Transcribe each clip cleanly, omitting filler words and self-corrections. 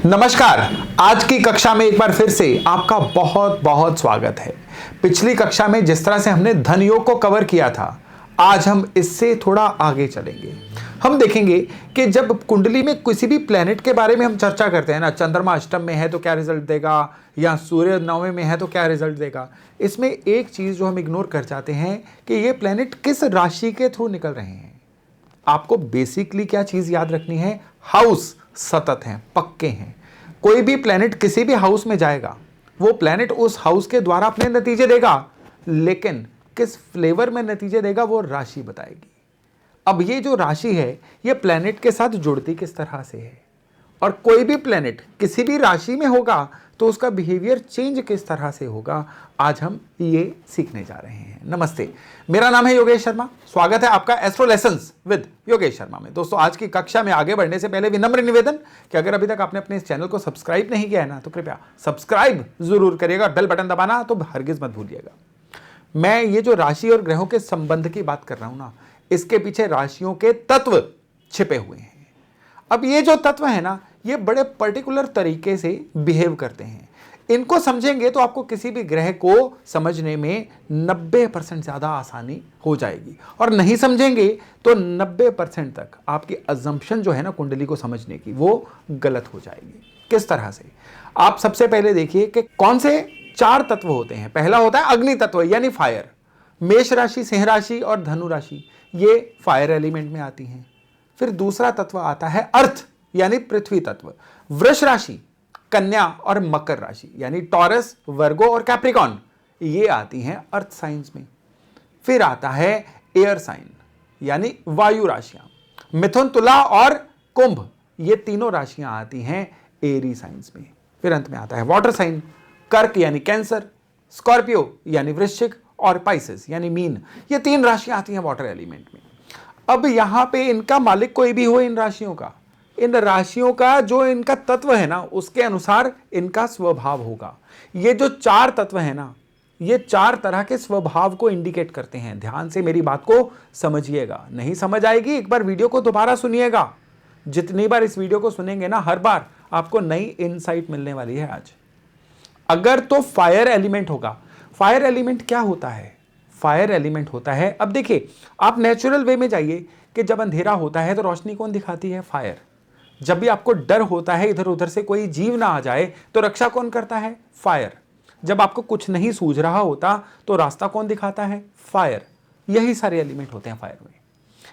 नमस्कार। आज की कक्षा में एक बार फिर से आपका बहुत बहुत स्वागत है। पिछली कक्षा में जिस तरह से हमने धन योग को कवर किया था, आज हम इससे थोड़ा आगे चलेंगे। हम देखेंगे कि जब कुंडली में किसी भी प्लेनेट के बारे में हम चर्चा करते हैं ना, चंद्रमा अष्टम में है तो क्या रिजल्ट देगा या सूर्य नौवें में है तो क्या रिजल्ट देगा, इसमें एक चीज जो हम इग्नोर कर जाते हैं कि ये प्लेनेट किस राशि के थ्रू निकल रहे हैं। आपको बेसिकली क्या चीज याद रखनी है, हाउस सतत हैं, पक्के हैं। कोई भी प्लेनेट किसी भी हाउस में जाएगा, वो प्लेनेट उस हाउस के द्वारा अपने नतीजे देगा, लेकिन किस फ्लेवर में नतीजे देगा वो राशि बताएगी। अब ये जो राशि है ये प्लेनेट के साथ जुड़ती किस तरह से है, और कोई भी प्लेनेट किसी भी राशि में होगा तो उसका बिहेवियर चेंज किस तरह से होगा, आज हम ये सीखने जा रहे हैं। नमस्ते, मेरा नाम है योगेश शर्मा। स्वागत है आपका astro lessons with Yogesh Sharma में। दोस्तों, आज की कक्षा में आगे बढ़ने से पहले विनम्र निवेदन कि अगर अभी तक आपने अपने इस चैनल को सब्सक्राइब नहीं किया है ना, तो कृपया सब्सक्राइब जरूर करिएगा, बेल बटन दबाना तो हरगिज मत भूलिएगा। मैं ये जो राशि और ग्रहों के संबंध की बात कर रहा हूं ना, इसके पीछे राशियों के तत्व छिपे हुए हैं। अब ये जो तत्व है ना, ये बड़े पर्टिकुलर तरीके से बिहेव करते हैं। इनको समझेंगे तो आपको किसी भी ग्रह को समझने में 90% ज्यादा आसानी हो जाएगी, और नहीं समझेंगे तो 90% तक आपकी अजम्पशन जो है ना कुंडली को समझने की, वो गलत हो जाएगी। किस तरह से, आप सबसे पहले देखिए कि कौन से 4 तत्व होते हैं। पहला होता है अग्नि तत्व यानी फायर। मेष राशि, सिंह राशि और धनु राशि ये फायर एलिमेंट में आती हैं। फिर दूसरा तत्व आता है अर्थ यानी पृथ्वी तत्व। वृष राशि, कन्या और मकर राशि यानी टॉरस, वर्गो और कैप्रिकॉन, ये आती हैं अर्थ साइंस में। फिर आता है एयर साइन यानी वायु राशियां। मिथुन, तुला और कुंभ, ये तीनों राशियां आती हैं एरी साइंस में। फिर अंत में आता है वाटर साइन, कर्क यानी कैंसर, स्कॉर्पियो यानी वृश्चिक और पाइसेस यानी मीन, ये 3 राशियां आती हैं वाटर एलिमेंट में। अब यहां पे इनका मालिक कोई भी हो, इन राशियों का जो इनका तत्व है ना, उसके अनुसार इनका स्वभाव होगा। ये जो 4 तत्व है ना, ये 4 तरह के स्वभाव को इंडिकेट करते हैं। ध्यान से मेरी बात को समझिएगा, नहीं समझ आएगी एक बार वीडियो को दोबारा सुनिएगा। जितनी बार इस वीडियो को सुनेंगे ना, हर बार आपको नई इनसाइट मिलने वाली है। आज अगर तो फायर एलिमेंट होगा। फायर एलिमेंट क्या होता है? फायर एलिमेंट होता है, अब देखिए आप नेचुरल वे में जाइए कि जब अंधेरा होता है तो रोशनी कौन दिखाती है? फायर। जब भी आपको डर होता है इधर उधर से कोई जीव ना आ जाए तो रक्षा कौन करता है? फायर। जब आपको कुछ नहीं सूझ रहा होता तो रास्ता कौन दिखाता है? फायर। यही सारे एलिमेंट होते हैं फायर में।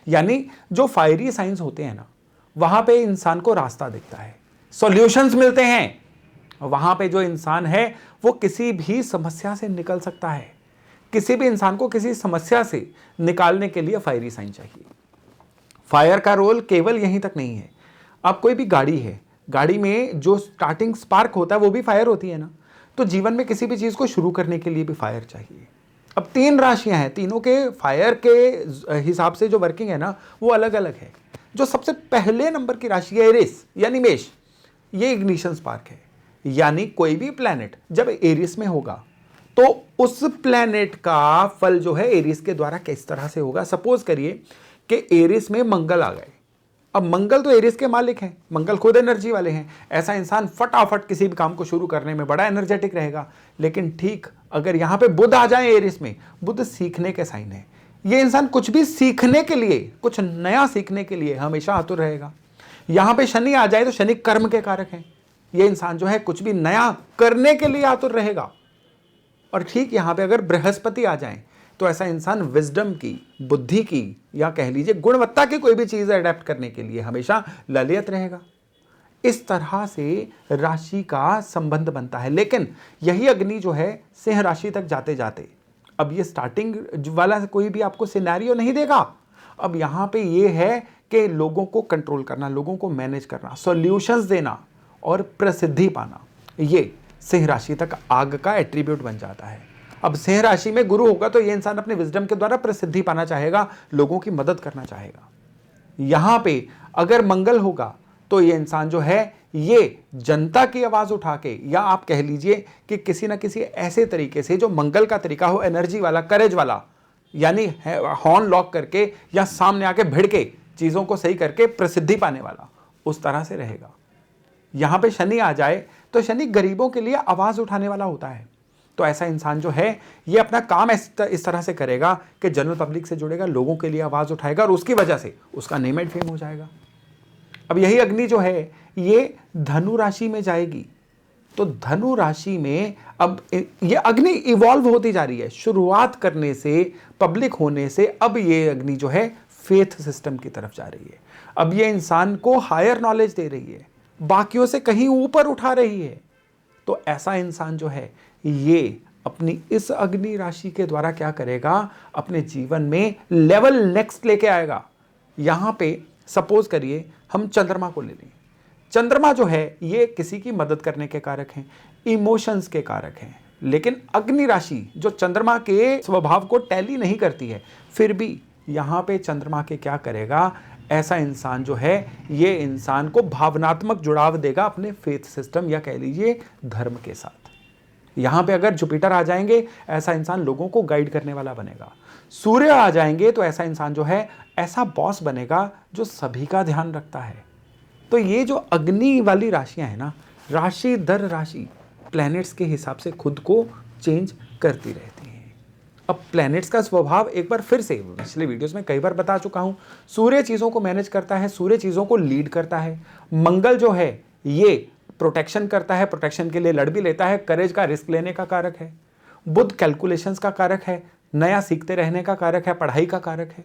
यानी जो फायरी साइंस होते हैं ना, वहां पे इंसान को रास्ता दिखता है, सॉल्यूशंस मिलते हैं। वहां पे जो इंसान है वो किसी भी समस्या से निकल सकता है। किसी भी इंसान को किसी समस्या से निकालने के लिए फायरी साइन चाहिए। फायर का रोल केवल यहीं तक नहीं है। अब कोई भी गाड़ी है, गाड़ी में जो स्टार्टिंग स्पार्क होता है वो भी फायर होती है ना, तो जीवन में किसी भी चीज को शुरू करने के लिए भी फायर चाहिए। अब 3 राशियां हैं, तीनों के फायर के हिसाब से जो वर्किंग है ना वो अलग अलग है। जो सबसे पहले नंबर की राशि है एरिस यानी मेष, ये इग्निशन स्पार्क है। यानी कोई भी प्लैनेट जब एरिस में होगा तो उस प्लैनेट का फल जो है एरिस के द्वारा किस तरह से होगा। सपोज करिए कि एरिस में मंगल आ गए। अब मंगल तो एरिस के मालिक हैं, मंगल खुद एनर्जी वाले हैं। ऐसा इंसान फटाफट किसी भी काम को शुरू करने में बड़ा एनर्जेटिक रहेगा। लेकिन ठीक अगर यहां पे बुध आ जाए एरिस में, बुध सीखने के साइन है। ये इंसान कुछ भी सीखने के लिए, कुछ नया सीखने के लिए हमेशा आतुर रहेगा। यहां पे शनि आ जाए तो शनि कर्म के कारक हैं। ये इंसान जो है कुछ भी नया करने के लिए आतुर रहेगा। और ठीक यहां पे अगर बृहस्पति आ जाए तो ऐसा इंसान विजडम की, बुद्धि की, या कह लीजिए गुणवत्ता की कोई भी चीज अडेप्ट करने के लिए हमेशा ललित रहेगा। इस तरह से राशि का संबंध बनता है। लेकिन यही अग्नि जो है सिंह राशि तक जाते जाते, अब ये स्टार्टिंग वाला कोई भी आपको सिनेरियो नहीं देगा। अब यहां पे ये है कि लोगों को कंट्रोल करना, लोगों को मैनेज करना, सॉल्यूशंस देना और प्रसिद्धि पाना, ये सिंह राशि तक आग का एट्रीब्यूट बन जाता है। अब सिंह राशि में गुरु होगा तो ये इंसान अपने विजडम के द्वारा प्रसिद्धि पाना चाहेगा, लोगों की मदद करना चाहेगा। यहां पे अगर मंगल होगा तो ये इंसान जो है ये जनता की आवाज उठा के, या आप कह लीजिए कि किसी ना किसी ऐसे तरीके से जो मंगल का तरीका हो, एनर्जी वाला, करेज वाला, यानी हॉर्न लॉक करके या सामने आके भिड़ के चीजों को सही करके प्रसिद्धि पाने वाला, उस तरह से रहेगा। यहाँ पे शनि आ जाए तो शनि गरीबों के लिए आवाज़ उठाने वाला होता है। तो ऐसा इंसान जो है ये अपना काम इस तरह से करेगा कि जनरल पब्लिक से जुड़ेगा, लोगों के लिए आवाज़ उठाएगा और उसकी वजह से उसका नेम एंड फेम हो जाएगा। अब यही अग्नि जो है ये धनु राशि में जाएगी, तो धनु राशि में अब ये अग्नि इवॉल्व होती जा रही है। शुरुआत करने से, पब्लिक होने से, अब ये अग्नि जो है फेथ सिस्टम की तरफ जा रही है। अब ये इंसान को हायर नॉलेज दे रही है, बाकियों से कहीं ऊपर उठा रही है। तो ऐसा इंसान जो है ये अपनी इस अग्नि राशि के द्वारा क्या करेगा, अपने जीवन में लेवल नेक्स्ट लेके आएगा। यहां पे सपोज करिए हम चंद्रमा को ले लें। चंद्रमा जो है ये किसी की मदद करने के कारक हैं, इमोशंस के कारक हैं। लेकिन अग्नि राशि जो चंद्रमा के स्वभाव को टैली नहीं करती है, फिर भी यहां पे चंद्रमा के क्या करेगा, ऐसा इंसान जो है ये इंसान को भावनात्मक जुड़ाव देगा अपने फेथ सिस्टम या कह लीजिए धर्म के साथ। यहां पे अगर जुपिटर आ जाएंगे, ऐसा इंसान लोगों को गाइड करने वाला बनेगा। सूर्य आ जाएंगे तो ऐसा इंसान जो है ऐसा बॉस बनेगा जो सभी का ध्यान रखता है। तो ये जो अग्नि वाली राशियां हैं ना, राशि दर राशि प्लैनेट्स के हिसाब से खुद को चेंज करती रहती हैं। अब प्लैनेट्स का स्वभाव एक बार फिर से पिछले वीडियोस में कई बार बता चुका हूं। सूर्य चीज़ों को मैनेज करता है, सूर्य चीज़ों को लीड करता है। मंगल जो है ये प्रोटेक्शन करता है, प्रोटेक्शन के लिए लड़ भी लेता है, करेज का रिस्क लेने का कारक है। बुध कैलकुलेशंस का कारक है, नया सीखते रहने का कारक है, पढ़ाई का कारक है।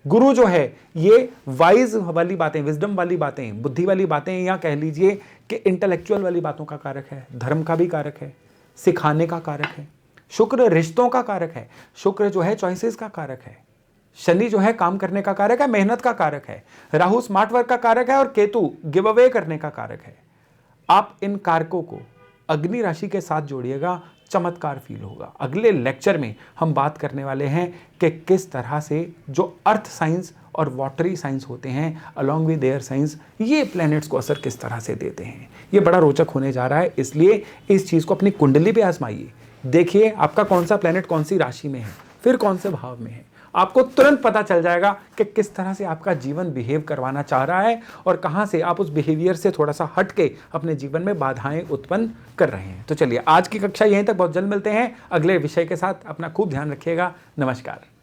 गुरु जो है ये वाइज वाली बातें, विजडम वाली बातें, बुद्धि वाली बातें, या कह लीजिए कि इंटेलेक्चुअल वाली बातों का कारक है, धर्म का भी कारक है, सिखाने का कारक है। शुक्र रिश्तों का कारक है, शुक्र जो है चॉइसेस का कारक है। शनि जो है काम करने का कारक है, मेहनत का कारक है। राहु स्मार्ट वर्क का कारक है और केतु गिव अवे करने का कारक है। आप इन कारकों को अग्नि राशि के साथ जोड़िएगा, चमत्कार फील होगा। अगले लेक्चर में हम बात करने वाले हैं कि किस तरह से जो अर्थ साइंस और वाटरी साइंस होते हैं अलॉन्ग विद एयर साइंस, ये प्लैनेट्स को असर किस तरह से देते हैं। ये बड़ा रोचक होने जा रहा है, इसलिए इस चीज़ को अपनी कुंडली पे आजमाइए। देखिए आपका कौन सा प्लैनेट कौन सी राशि में है, फिर कौन से भाव में है। आपको तुरंत पता चल जाएगा कि किस तरह से आपका जीवन बिहेव करवाना चाह रहा है और कहां से आप उस बिहेवियर से थोड़ा सा हट के अपने जीवन में बाधाएं उत्पन्न कर रहे हैं। तो चलिए आज की कक्षा यहीं तक, बहुत जल्द मिलते हैं अगले विषय के साथ। अपना खूब ध्यान रखिएगा। नमस्कार।